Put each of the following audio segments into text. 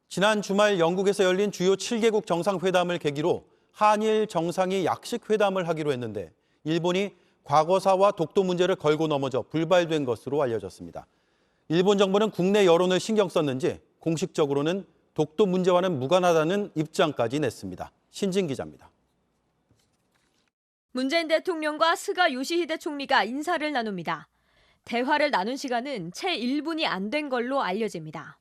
지난 주말 영국에서 열린 주요 7개국 정상회담을 계기로 한일 정상이 약식 회담을 하기로 했는데 일본이 과거사와 독도 문제를 걸고 넘어져 불발된 것으로 알려졌습니다. 일본 정부는 국내 여론을 신경 썼는지 공식적으로는 독도 문제와는 무관하다는 입장까지 냈습니다. 신진 기자입니다. 문재인 대통령과 스가 요시히데 총리가 인사를 나눕니다. 대화를 나눈 시간은 채 1분이 안 된 걸로 알려집니다.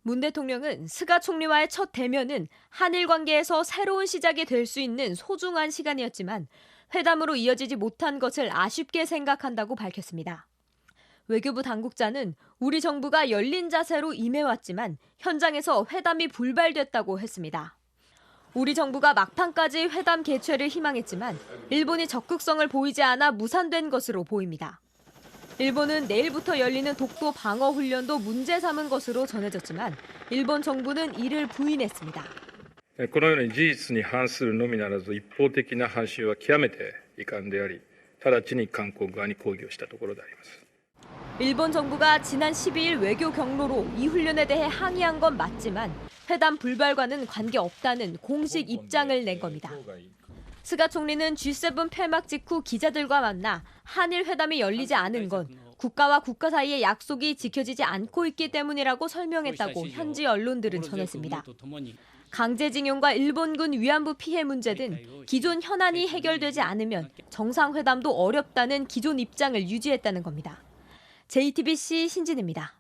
문 대통령은 스가 총리와의 첫 대면은 한일 관계에서 새로운 시작이 될 수 있는 소중한 시간이었지만 회담으로 이어지지 못한 것을 아쉽게 생각한다고 밝혔습니다. 외교부 당국자는 우리 정부가 열린 자세로 임해왔지만 현장에서 회담이 불발됐다고 했습니다. 우리 정부가 막판까지 회담 개최를 희망했지만 일본이 적극성을 보이지 않아 무산된 것으로 보입니다. 일본은 내일부터 열리는 독도 방어 훈련도 문제 삼은 것으로 전해졌지만 일본 정부는 이를 부인했습니다. このように事実に反するのみならず一方的な発信は極めて遺憾であり、直ちに韓国側に抗議をしたところであります。 일본 정부가 지난 12일 외교 경로로 이 훈련에 대해 항의한 건 맞지만 회담 불발과는 관계없다는 공식 입장을 낸 겁니다. 스가 총리는 G7 폐막 직후 기자들과 만나 한일 회담이 열리지 않은 건 국가와 국가 사이의 약속이 지켜지지 않고 있기 때문이라고 설명했다고 현지 언론들은 전했습니다. 강제징용과 일본군 위안부 피해 문제 등 기존 현안이 해결되지 않으면 정상회담도 어렵다는 기존 입장을 유지했다는 겁니다. JTBC 신진입니다.